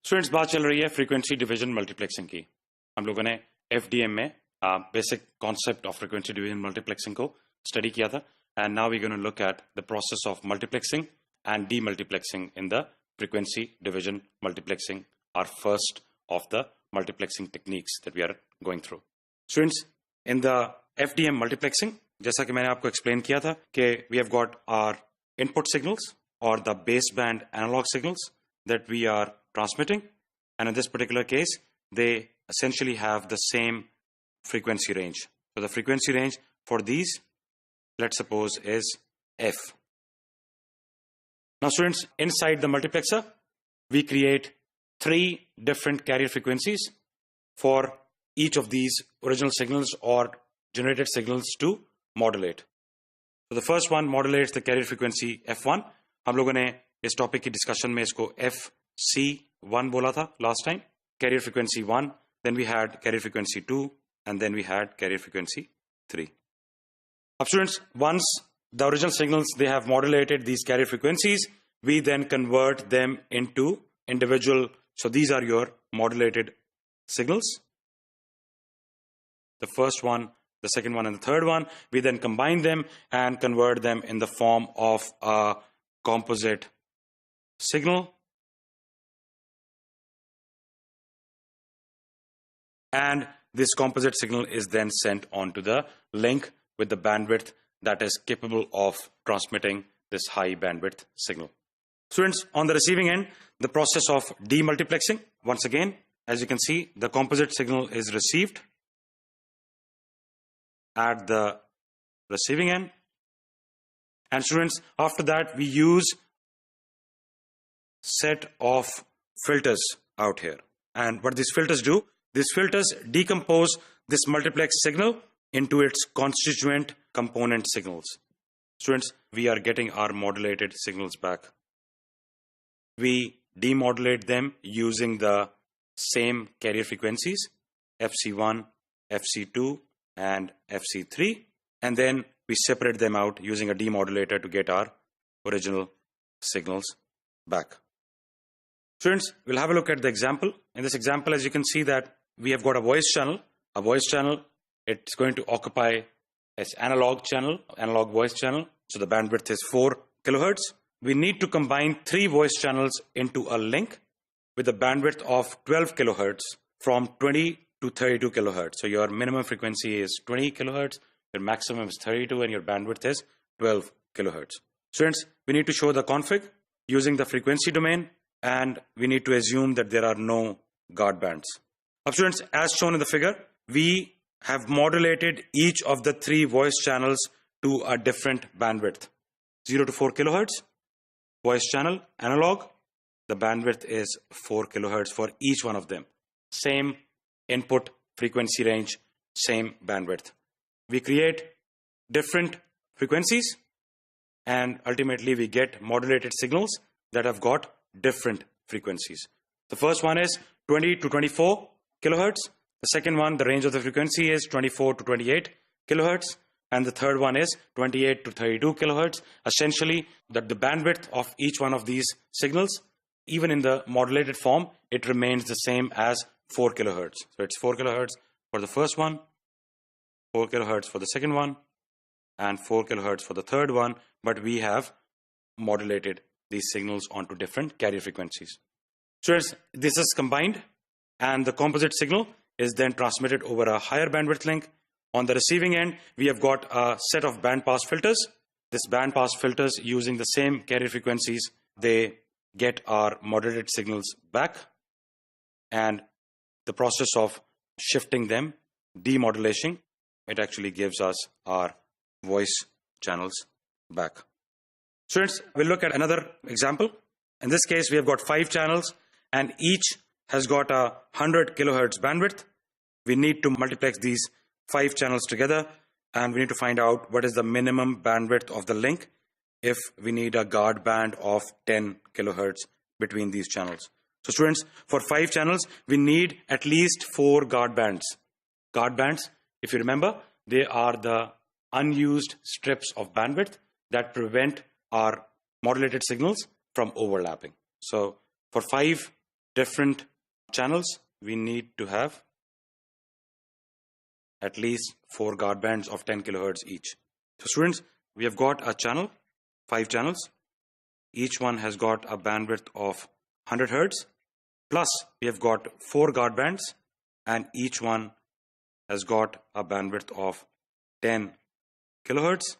Students, बात चल रही है फ्रीक्वेंसी डिवीजन मल्टीप्लेक्सिंग की। हम लोगों ने एफडीएम में basic concept of frequency division multiplexing को स्टडी किया था, and now we gonna look at the process of multiplexing and demultiplexing in the frequency division multiplexing, our first of the multiplexing techniques that we are going through. Students, in the FDM multiplexing, जैसा कि मैंने आपको explain किया था कि we have got our input signals और the base band analogue signals that we are transmitting, and in this particular case they essentially have the same frequency range. So the frequency range for these, let's suppose, is f. Now students, inside the multiplexer we create 3 different carrier frequencies for each of these original signals or generated signals to modulate. So the first one modulates the carrier frequency f1. हम लोगों ने इस topic की discussion में इसको FC1 बोला था last time, carrier frequency 1, then we had carrier frequency 2, and then we had carrier frequency 3. अब students, once the original signals they have modulated these carrier frequencies, we then convert them into individual. So these are your modulated signals, the first one, the second one, and the third one. We then combine them and convert them in the form of a composite signal, and this composite signal is then sent on to the link with the bandwidth that is capable of transmitting this high bandwidth signal. Students, on the receiving end, the process of demultiplexing, once again, as you can see, the composite signal is received at the receiving end, and students, after that we use set of filters out here. And what these filters do, these filters decompose this multiplex signal into its constituent component signals. Students, we are getting our modulated signals back. We demodulate them using the same carrier frequencies, FC1, FC2, and FC3, and then we separate them out using a demodulator to get our original signals back. Students, we'll have a look at the example. In this example, as you can see, that we have got a voice channel. A voice channel, it's going to occupy as analog channel, analog voice channel. So the bandwidth is 4 kilohertz. We need to combine 3 voice channels into a link with a bandwidth of 12 kilohertz from 20 to 32 kilohertz. So your minimum frequency is 20 kilohertz, your maximum is 32, and your bandwidth is 12 kilohertz. Students, we need to show the config using the frequency domain, and we need to assume that there are no guard bands. Now students, as shown in the figure, we have modulated each of the 3 voice channels to a different bandwidth. 0 to 4 kilohertz, voice channel, analog, the bandwidth is 4 kilohertz for each one of them. Same input frequency range, same bandwidth. We create different frequencies, and ultimately we get modulated signals that have got different frequencies. The first one is 20 to 24 kilohertz. The second one, the range of the frequency is 24 to 28 kilohertz. And the third one is 28 to 32 kilohertz. Essentially, that the bandwidth of each one of these signals, even in the modulated form, it remains the same as 4 kilohertz. So it's 4 kilohertz for the first one, 4 kilohertz for the second one, and 4 kilohertz for the third one. But we have modulated these signals onto different carrier frequencies. So this is combined, and the composite signal is then transmitted over a higher bandwidth link. On the receiving end, we have got a set of band pass filters. This band pass filters, using the same carrier frequencies, they get our modulated signals back, and the process of shifting them, demodulation, it actually gives us our voice channels back. Students, we'll look at another example. In this case, we have got 5 channels, and each has got a 100 kilohertz bandwidth. We need to multiplex these 5 channels together, and we need to find out what is the minimum bandwidth of the link if we need a guard band of 10 kilohertz between these channels. So students, for 5 channels, we need at least 4 guard bands. Guard bands, if you remember, they are the unused strips of bandwidth that prevent our modulated signals from overlapping. So for 5 different channels, we need to have at least 4 guard bands of 10 kilohertz each. So students, we have got a channel, 5 channels. Each one has got a bandwidth of 100 hertz. Plus, we have got 4 guard bands, and each one has got a bandwidth of 10 kilohertz.